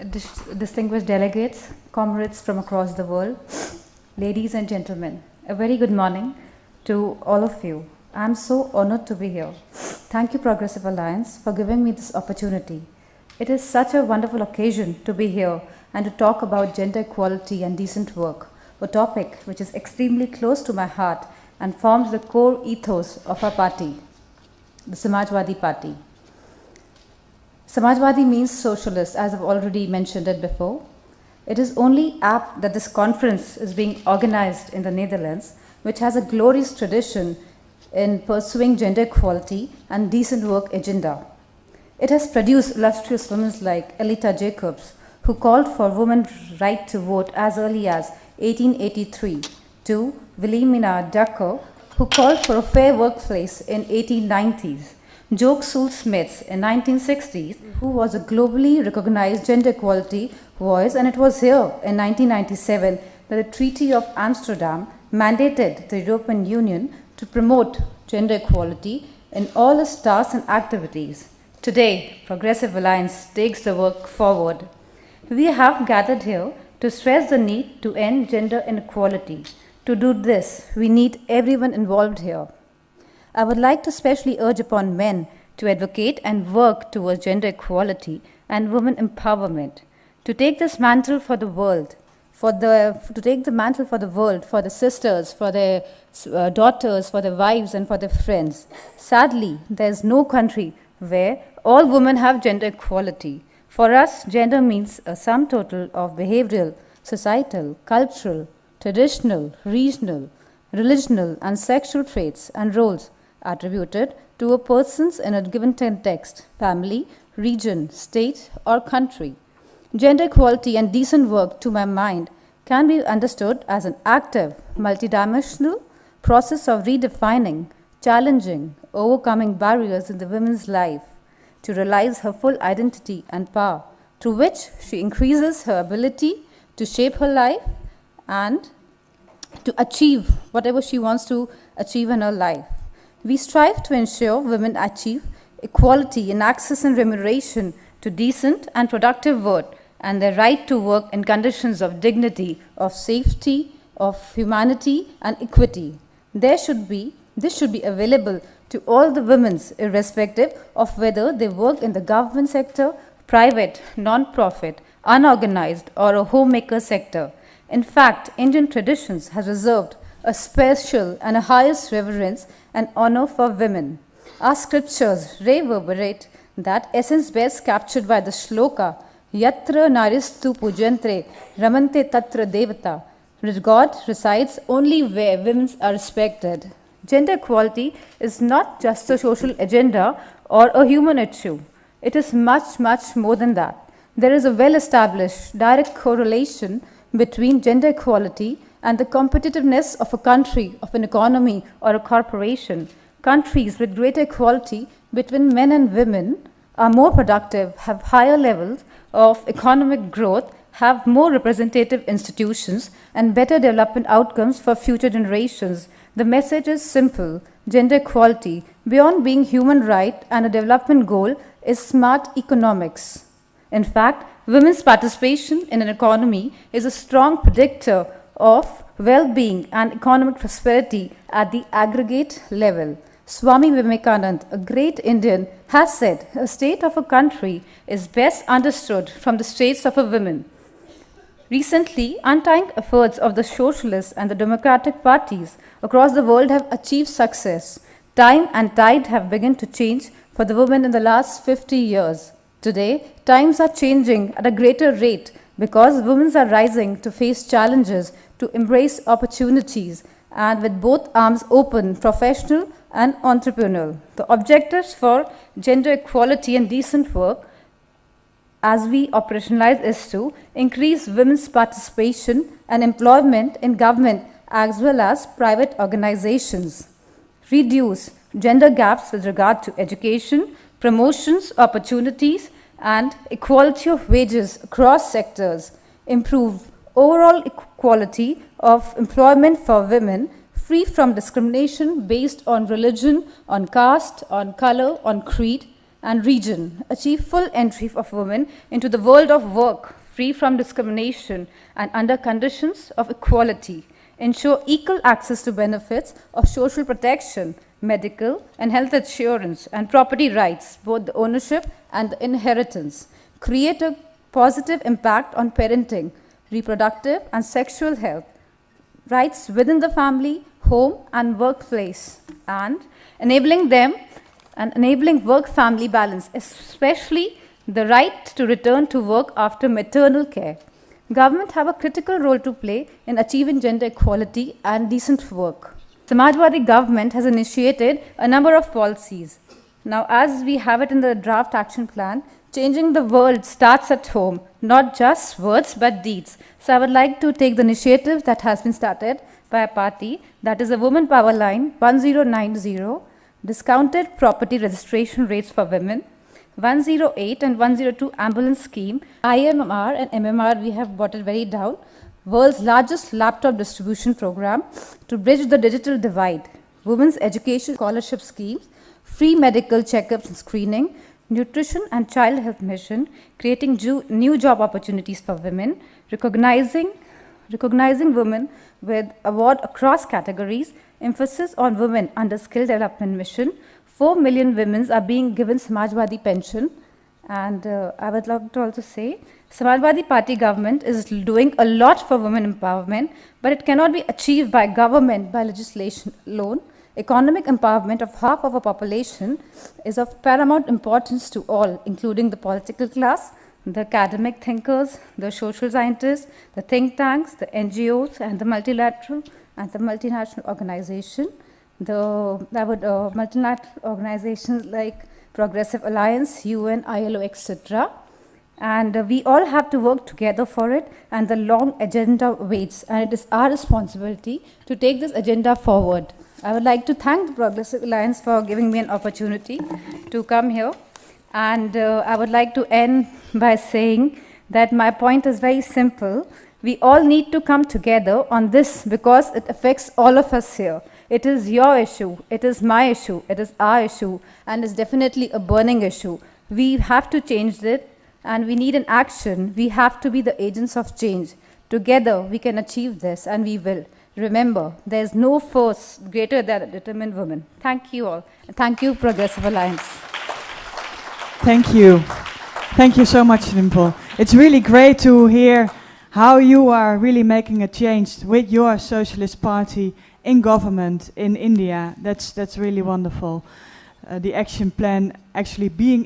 distinguished delegates, comrades from across the world, ladies and gentlemen, a very good morning to all of you. I am so honored to be here. Thank you, Progressive Alliance, for giving me this opportunity. It is such a wonderful occasion to be here and to talk about gender equality and decent work, a topic which is extremely close to my heart and forms the core ethos of our party, the Samajwadi Party. Samajwadi means socialist, as I've already mentioned it before. It is only apt that this conference is being organized in the Netherlands, which has a glorious tradition in pursuing gender equality and decent work agenda. It has produced illustrious women like Elita Jacobs, who called for women's right to vote as early as 1883, to Wilhelmina Ducker, who called for a fair workplace in 1890s, Jo Smith in 1960s, who was a globally recognized gender equality voice, and it was here in 1997 that the Treaty of Amsterdam mandated the European Union to promote gender equality in all its tasks and activities. Today, Progressive Alliance takes the work forward. We have gathered here to stress the need to end gender inequality. To do this, we need everyone involved here. I would like to specially urge upon men to advocate and work towards gender equality and women empowerment, to take this mantle for the world, for the sisters, for their daughters, for their wives, and for their friends. Sadly, there is no country where all women have gender equality. For us, gender means a sum total of behavioral, societal, cultural, traditional, regional, religional, and sexual traits and roles attributed to a person's in a given context, family, region, state, or country. Gender equality and decent work, to my mind, can be understood as an active, multidimensional process of redefining, challenging, overcoming barriers in the woman's life to realize her full identity and power, through which she increases her ability to shape her life and to achieve whatever she wants to achieve in her life. We strive to ensure women achieve equality in access and remuneration to decent and productive work and their right to work in conditions of dignity, of safety, of humanity and equity. This should be available to all the women, irrespective of whether they work in the government sector, private, non-profit, unorganized, or a homemaker sector. In fact, Indian traditions has reserved a special and a highest reverence and honor for women. Our scriptures reverberate that essence best captured by the shloka, Yatra naristu pujantre ramante tatra devata. God resides only where women are respected. Gender equality is not just a social agenda or a human issue. It is much, much more than that. There is a well-established direct correlation between gender equality and the competitiveness of a country, of an economy, or a corporation. Countries with greater equality between men and women are more productive, have higher levels of economic growth, have more representative institutions, and better development outcomes for future generations. The message is simple. Gender equality, beyond being human right and a development goal, is smart economics. In fact, women's participation in an economy is a strong predictor of well-being and economic prosperity at the aggregate level. Swami Vivekananda, a great Indian, has said, a state of a country is best understood from the states of a woman. Recently, untying efforts of the socialist and the democratic parties across the world have achieved success. Time and tide have begun to change for the women in the last 50 years. Today, times are changing at a greater rate because women are rising to face challenges, to embrace opportunities, and with both arms open, professional and entrepreneurial. The objectives for gender equality and decent work as we operationalize is to increase women's participation and employment in government as well as private organizations, reduce gender gaps with regard to education, promotions, opportunities, and equality of wages across sectors, improve overall equality of employment for women, free from discrimination based on religion, on caste, on color, on creed, and region achieve full entry of women into the world of work, free from discrimination and under conditions of equality, ensure equal access to benefits of social protection, medical and health insurance, and property rights, both the ownership and the inheritance, create a positive impact on parenting, reproductive and sexual health, rights within the family, home and workplace, and enabling work-family balance, especially the right to return to work after maternal care. Government have a critical role to play in achieving gender equality and decent work. Samajwadi government has initiated a number of policies. Now, as we have it in the draft action plan, changing the world starts at home, not just words but deeds. So I would like to take the initiative that has been started by a party, that is a Women Power Line 1090, discounted property registration rates for women, 108 and 102 ambulance scheme, IMR and MMR, we have brought it very down, world's largest laptop distribution program to bridge the digital divide, women's education scholarship schemes, free medical checkups and screening, nutrition and child health mission, creating new job opportunities for women, recognizing women with award across categories, emphasis on women under skill development mission. 4 million women are being given Samajwadi pension. And I would like to also say, Samajwadi Party government is doing a lot for women empowerment, but it cannot be achieved by government, by legislation alone. Economic empowerment of half of a population is of paramount importance to all, including the political class, the academic thinkers, the social scientists, the think tanks, the NGOs, and the multilateral and the multinational organization. Multinational organizations like Progressive Alliance, UN, ILO, etc. And we all have to work together for it, and the long agenda waits, and it is our responsibility to take this agenda forward. I would like to thank the Progressive Alliance for giving me an opportunity to come here. And I would like to end by saying that my point is very simple. We all need to come together on this because it affects all of us here. It is your issue, it is my issue, it is our issue, and it's definitely a burning issue. We have to change it, and we need an action. We have to be the agents of change. Together, we can achieve this, and we will. Remember, there is no force greater than a determined woman. Thank you all. Thank you, Progressive Alliance. Thank you. Thank you so much, Dimple. It's really great to hear how you are really making a change with your Socialist Party in government in India. That's really wonderful. The action plan actually being